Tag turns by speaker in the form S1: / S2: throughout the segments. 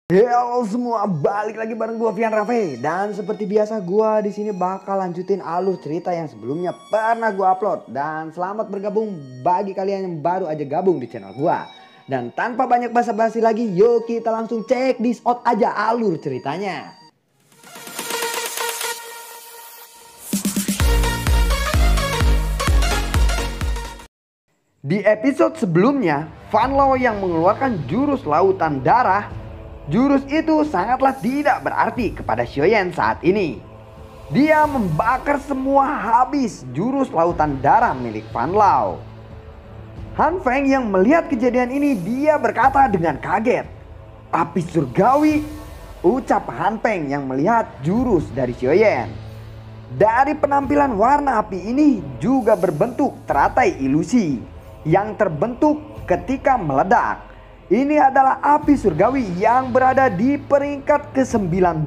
S1: Halo semua, balik lagi bareng gua Vian Rafe. Dan seperti biasa gua di sini bakal lanjutin alur cerita yang sebelumnya pernah gua upload. Dan selamat bergabung bagi kalian yang baru aja gabung di channel gua. Dan tanpa banyak basa-basi lagi, yuk kita langsung cek this out aja alur ceritanya. Di episode sebelumnya, Van Law yang mengeluarkan jurus lautan darah. Jurus itu sangatlah tidak berarti kepada Xiaoyan saat ini. Dia membakar semua habis jurus lautan darah milik Van Law. Han Feng yang melihat kejadian ini, dia berkata dengan kaget. Api surgawi, ucap Han Feng yang melihat jurus dari Xiaoyan. Dari penampilan warna api ini juga berbentuk teratai ilusi yang terbentuk ketika meledak. Ini adalah api surgawi yang berada di peringkat ke-19.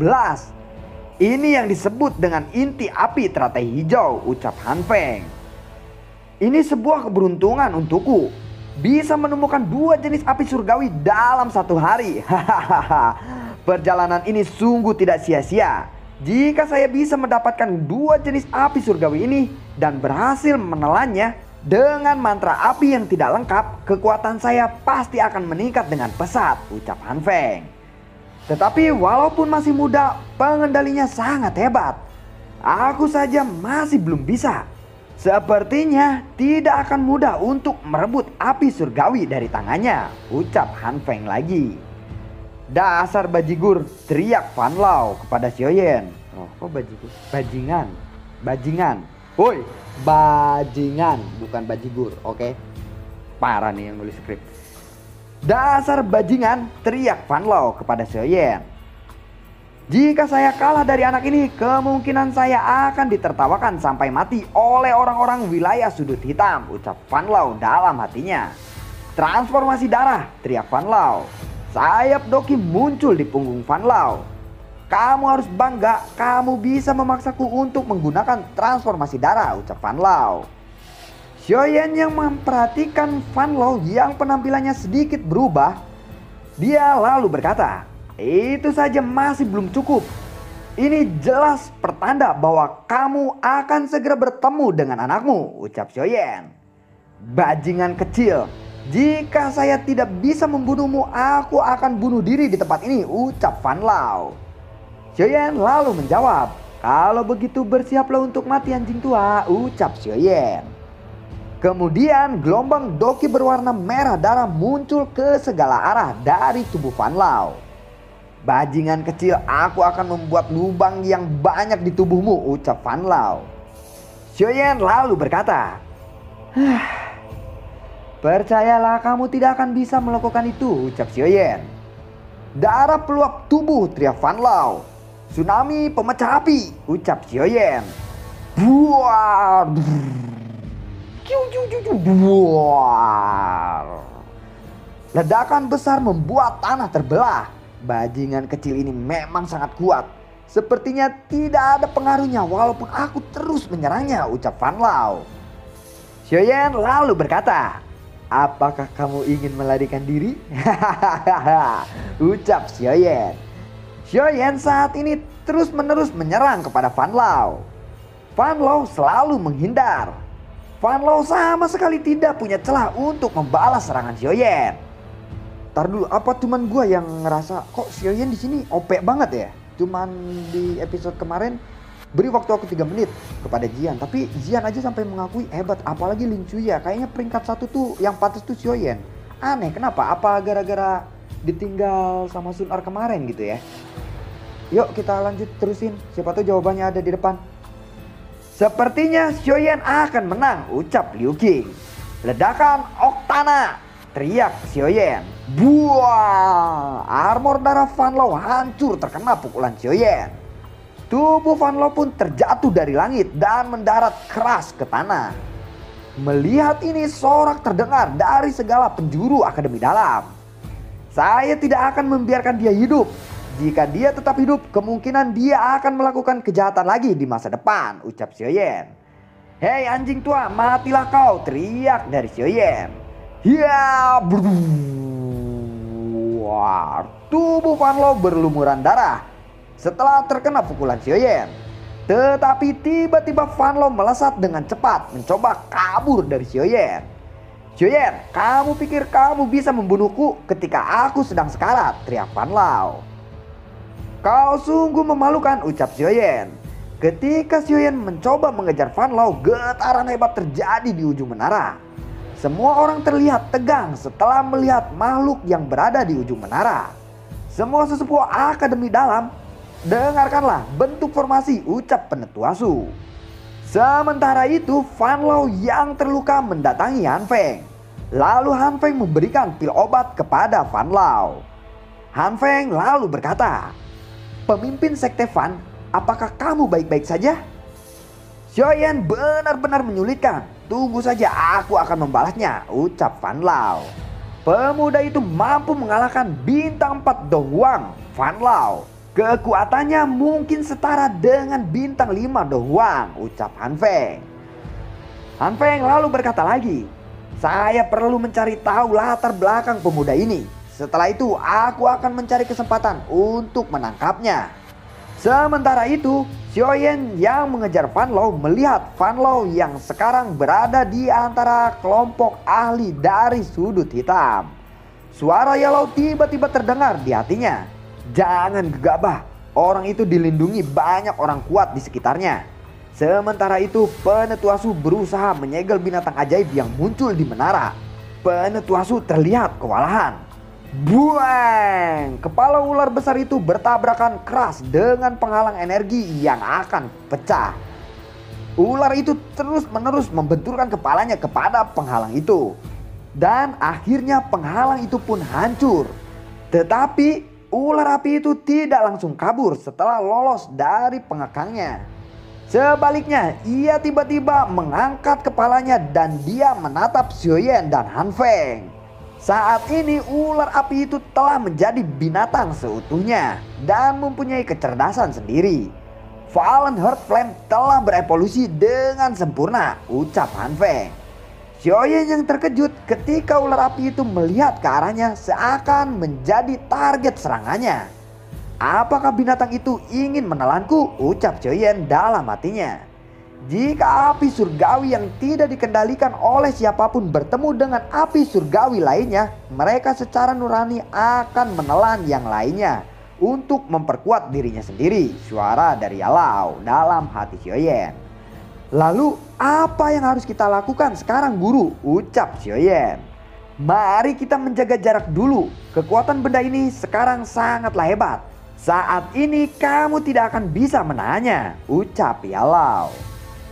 S1: Ini yang disebut dengan inti api teratai hijau, ucap Han Feng. Ini sebuah keberuntungan untukku. Bisa menemukan dua jenis api surgawi dalam satu hari. Perjalanan ini sungguh tidak sia-sia. Jika saya bisa mendapatkan dua jenis api surgawi ini dan berhasil menelannya, dengan mantra api yang tidak lengkap, kekuatan saya pasti akan meningkat dengan pesat, ucap Han Feng. Tetapi walaupun masih muda, pengendalinya sangat hebat. Aku saja masih belum bisa. Sepertinya tidak akan mudah untuk merebut api surgawi dari tangannya, ucap Han Feng lagi. Dasar bajigur, teriak Van Law kepada Xiaoyan. Oh, kok bajigur? Bajingan. Woi, bajingan, bukan bajigur, oke? Parah nih yang nulis skrip. Dasar bajingan, teriak Van Law kepada Xiaoyan. Jika saya kalah dari anak ini, kemungkinan saya akan ditertawakan sampai mati oleh orang-orang wilayah sudut hitam, ucap Van Law dalam hatinya. Transformasi darah, teriak Van Law. Sayap Doki muncul di punggung Van Law. Kamu harus bangga, kamu bisa memaksaku untuk menggunakan transformasi darah, ucap Van Law. Xiaoyan yang memperhatikan Van Law yang penampilannya sedikit berubah. Dia lalu berkata, itu saja masih belum cukup. Ini jelas pertanda bahwa kamu akan segera bertemu dengan anakmu, ucap Xiaoyan. Bajingan kecil, jika saya tidak bisa membunuhmu, aku akan bunuh diri di tempat ini, ucap Van Law. Xiaoyan lalu menjawab, kalau begitu bersiaplah untuk mati anjing tua, ucap Xiaoyan. Kemudian gelombang Doki berwarna merah darah muncul ke segala arah dari tubuh Van Law. Bajingan kecil, aku akan membuat lubang yang banyak di tubuhmu, ucap Van Law. Xiaoyan lalu berkata, percayalah kamu tidak akan bisa melakukan itu, ucap Xiaoyan. Darah peluap tubuh, teriak Van Law. Tsunami pemecah api, ucap Xiaoyan. Buar. Buar. Ledakan besar membuat tanah terbelah. Bajingan kecil ini memang sangat kuat. Sepertinya tidak ada pengaruhnya walaupun aku terus menyerangnya, ucap Van Law. Xiaoyan lalu berkata, apakah kamu ingin melarikan diri? Ucap Xiaoyan. Xiaoyan saat ini terus-menerus menyerang kepada Van Law. Van Law selalu menghindar. Van Law sama sekali tidak punya celah untuk membalas serangan Xiaoyan. Ntar dulu, apa cuman gua yang ngerasa kok Xiaoyan di sini OP banget ya? Cuman di episode kemarin beri waktu aku 3 menit kepada Jian, tapi Jian aja sampai mengakui hebat, apalagi Lin Chuya. Kayaknya peringkat 1 tuh yang pantas tuh Xiaoyan. Aneh, kenapa? Apa gara-gara ditinggal sama Sun Ar kemarin gitu ya? Yuk kita lanjut terusin, siapa tahu jawabannya ada di depan. Sepertinya Xiaoyan akan menang, ucap Liu Qing. Ledakan Oktana, teriak Xiaoyan. Buah, armor darah Van Law hancur terkena pukulan Xiaoyan. Tubuh Van Law pun terjatuh dari langit dan mendarat keras ke tanah. Melihat ini sorak terdengar dari segala penjuru Akademi Dalam. Saya tidak akan membiarkan dia hidup. Jika dia tetap hidup, kemungkinan dia akan melakukan kejahatan lagi di masa depan, ucap Xiaoyan. Hei anjing tua, matilah kau, teriak dari Xiaoyan. Ya, Duar, tubuh Fan Lao berlumuran darah setelah terkena pukulan Xiaoyan. Tetapi tiba-tiba Fan Lao melesat dengan cepat mencoba kabur dari Xiaoyan. "Xiaoyan, kamu pikir kamu bisa membunuhku ketika aku sedang sekarat?" teriak Fan Lao. "Kau sungguh memalukan," ucap Xiaoyan. Ketika Xiaoyan mencoba mengejar Fan Lao, getaran hebat terjadi di ujung menara. Semua orang terlihat tegang setelah melihat makhluk yang berada di ujung menara. "Semua sesepuh Akademi Dalam, dengarkanlah bentuk formasi," ucap Penetua Su. Sementara itu Fan Lao yang terluka mendatangi Han Feng. Lalu Han Feng memberikan pil obat kepada Fan Lao. Han Feng lalu berkata, "Pemimpin Sekte Fan, apakah kamu baik-baik saja?" "Xiaoyan benar-benar menyulitkan. Tunggu saja, aku akan membalasnya," ucap Fan Lao. Pemuda itu mampu mengalahkan bintang 4 Dong Huang. Fan Lao, "Kekuatannya mungkin setara dengan bintang 5 Dong Huang," ucap Han Feng. Han Feng lalu berkata lagi, "Saya perlu mencari tahu latar belakang pemuda ini. Setelah itu aku akan mencari kesempatan untuk menangkapnya." Sementara itu Xiaoyan yang mengejar Fan Lao melihat Fan Lao yang sekarang berada di antara kelompok ahli dari sudut hitam. Suara Yellow tiba-tiba terdengar di hatinya. Jangan gegabah, orang itu dilindungi banyak orang kuat di sekitarnya. Sementara itu Penetua Su berusaha menyegel binatang ajaib yang muncul di menara. Penetua Su terlihat kewalahan. Buang! Kepala ular besar itu bertabrakan keras dengan penghalang energi yang akan pecah. Ular itu terus-menerus membenturkan kepalanya kepada penghalang itu. Dan akhirnya penghalang itu pun hancur. Tetapi ular api itu tidak langsung kabur setelah lolos dari pengekangnya. Sebaliknya, ia tiba-tiba mengangkat kepalanya dan dia menatap Xiaoyan dan Han Feng. Saat ini ular api itu telah menjadi binatang seutuhnya dan mempunyai kecerdasan sendiri. Fallen Heart Flame telah berevolusi dengan sempurna, ucap Han Feng. Xiaoyan yang terkejut ketika ular api itu melihat ke arahnya seakan menjadi target serangannya. "Apakah binatang itu ingin menelanku?" ucap Xiaoyan dalam hatinya. Jika api surgawi yang tidak dikendalikan oleh siapapun bertemu dengan api surgawi lainnya, mereka secara nurani akan menelan yang lainnya untuk memperkuat dirinya sendiri. Suara dari Yalao dalam hati Xiaoyan. "Lalu apa yang harus kita lakukan sekarang, guru?" ucap Xiaoyan. "Mari kita menjaga jarak dulu. Kekuatan benda ini sekarang sangatlah hebat. Saat ini kamu tidak akan bisa menahannya," ucap Yalao.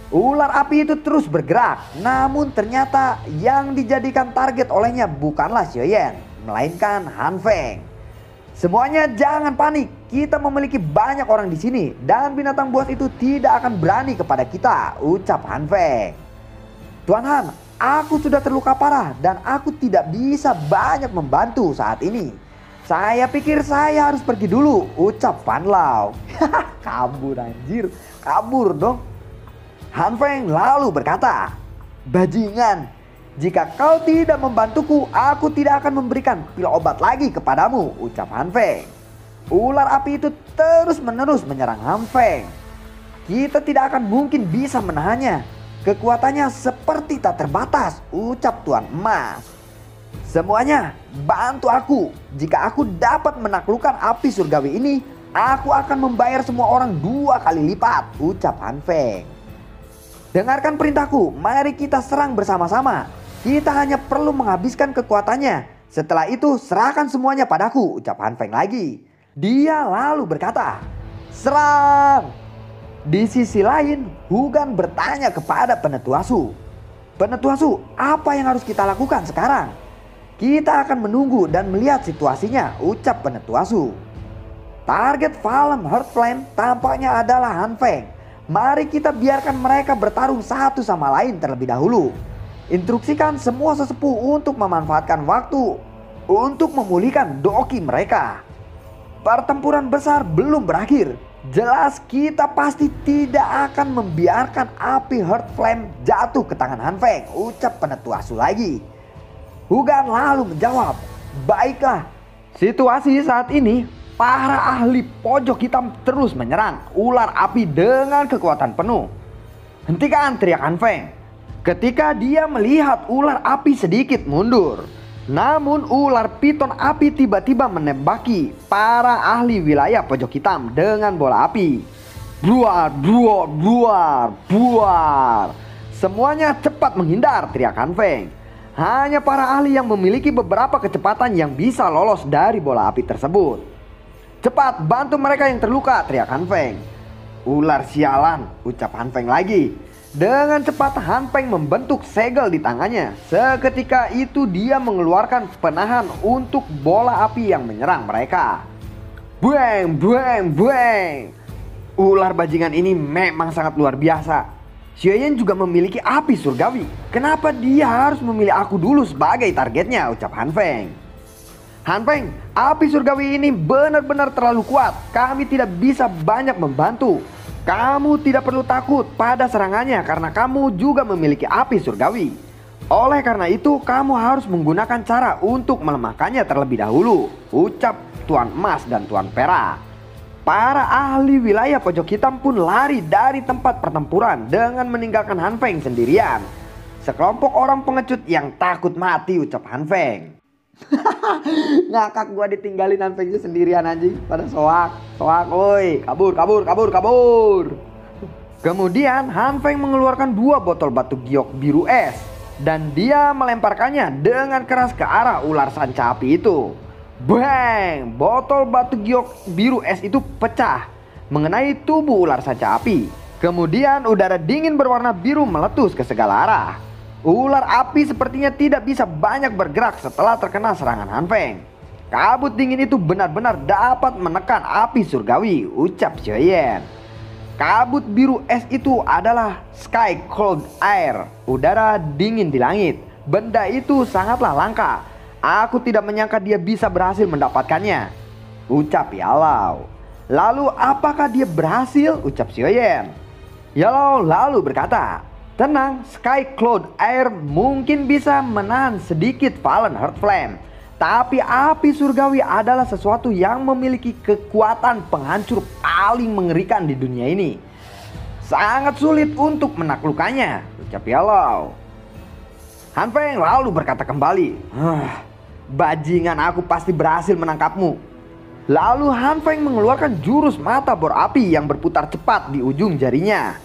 S1: Ular api itu terus bergerak, namun ternyata yang dijadikan target olehnya bukanlah Xiaoyan, melainkan Han Feng. "Semuanya jangan panik, kita memiliki banyak orang di sini dan binatang buas itu tidak akan berani kepada kita," ucap Han Feng. "Tuan Han, aku sudah terluka parah dan aku tidak bisa banyak membantu saat ini. Saya pikir saya harus pergi dulu," ucap Fan Lao. Kabur anjir, kabur dong. Han Feng lalu berkata, "Bajingan, jika kau tidak membantuku, aku tidak akan memberikan pil obat lagi kepadamu," ucap Han Feng. Ular api itu terus-menerus menyerang Han Feng. "Kita tidak akan mungkin bisa menahannya. Kekuatannya seperti tak terbatas," ucap Tuan Emas. "Semuanya bantu aku. Jika aku dapat menaklukkan api surgawi ini, aku akan membayar semua orang 2 kali lipat," ucap Han Feng. "Dengarkan perintahku, mari kita serang bersama-sama. Kita hanya perlu menghabiskan kekuatannya. Setelah itu serahkan semuanya padaku," ucap Han Feng lagi. Dia lalu berkata, "Serang!" Di sisi lain, Hugan bertanya kepada Penetua Su, "Penetua Su, apa yang harus kita lakukan sekarang?" "Kita akan menunggu dan melihat situasinya," ucap Penetua Su. Target Fallen Heart Flame tampaknya adalah Han Feng. Mari kita biarkan mereka bertarung satu sama lain terlebih dahulu. Instruksikan semua sesepuh untuk memanfaatkan waktu untuk memulihkan doki mereka. Pertempuran besar belum berakhir. Jelas kita pasti tidak akan membiarkan api Heart Flame jatuh ke tangan Han Feng, ucap Penetua Su lagi. Hugan lalu menjawab, "Baiklah, Situasi saat ini, para ahli pojok hitam terus menyerang ular api dengan kekuatan penuh. Hentikan, teriak Han Feng ketika dia melihat ular api sedikit mundur. Namun ular piton api tiba-tiba menembaki para ahli wilayah pojok hitam dengan bola api. Buar, buar, buar, buar. Semuanya cepat menghindar, teriak Han Feng. Hanya para ahli yang memiliki beberapa kecepatan yang bisa lolos dari bola api tersebut. Cepat bantu mereka yang terluka, teriak Han Feng. Ular sialan, ucap Han Feng lagi. Dengan cepat Han Feng membentuk segel di tangannya. Seketika itu dia mengeluarkan penahan untuk bola api yang menyerang mereka. Bueng, bueng, bueng. Ular bajingan ini memang sangat luar biasa. Xiaoyan juga memiliki api surgawi. Kenapa dia harus memilih aku dulu sebagai targetnya, ucap Han Feng. Han Feng, api surgawi ini benar-benar terlalu kuat. Kami tidak bisa banyak membantu. Kamu tidak perlu takut pada serangannya karena kamu juga memiliki api surgawi. Oleh karena itu kamu harus menggunakan cara untuk melemahkannya terlebih dahulu, ucap Tuan Emas dan Tuan Perak. Para ahli wilayah pojok hitam pun lari dari tempat pertempuran dengan meninggalkan Han Feng sendirian. Sekelompok orang pengecut yang takut mati, ucap Han Feng. Ngakak gua ditinggalin Han Feng sendirian anjing. Pada soak, woi, kabur, kabur, kabur, kabur. Kemudian Han Feng mengeluarkan 2 botol batu giok biru es dan dia melemparkannya dengan keras ke arah ular sanca api itu. Bang! Botol batu giok biru es itu pecah mengenai tubuh ular sanca api. Kemudian udara dingin berwarna biru meletus ke segala arah. Ular api sepertinya tidak bisa banyak bergerak setelah terkena serangan Han Feng. Kabut dingin itu benar-benar dapat menekan api surgawi, ucap Xiaoyan. Kabut biru es itu adalah sky cold air, udara dingin di langit. Benda itu sangatlah langka. Aku tidak menyangka dia bisa berhasil mendapatkannya, ucap Yalau. Lalu apakah dia berhasil, ucap Xiaoyan. Yalau lalu berkata, tenang, Sky Cloud Air mungkin bisa menahan sedikit Fallen Heart Flame. Tapi api surgawi adalah sesuatu yang memiliki kekuatan penghancur paling mengerikan di dunia ini. Sangat sulit untuk menaklukkannya, ucap Yellow. Han Feng lalu berkata kembali, bajingan, aku pasti berhasil menangkapmu. Lalu Han Feng mengeluarkan jurus mata bor api yang berputar cepat di ujung jarinya.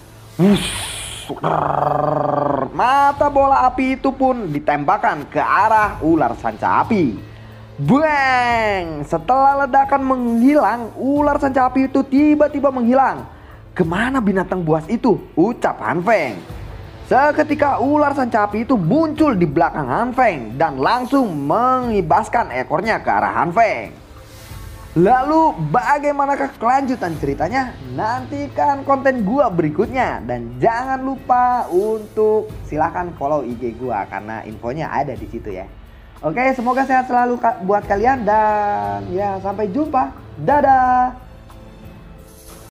S1: Mata bola api itu pun ditembakkan ke arah ular sanca api. Bang! Setelah ledakan menghilang, ular sanca api itu tiba-tiba menghilang. Kemana binatang buas itu? Ucap Han Feng. Seketika ular sanca api itu muncul di belakang Han Feng dan langsung mengibaskan ekornya ke arah Han Feng. Lalu bagaimanakah kelanjutan ceritanya? Nantikan konten gua berikutnya. Dan jangan lupa untuk silahkan follow IG gua karena infonya ada di situ ya. Oke, semoga sehat selalu buat kalian dan ya sampai jumpa. Dadah.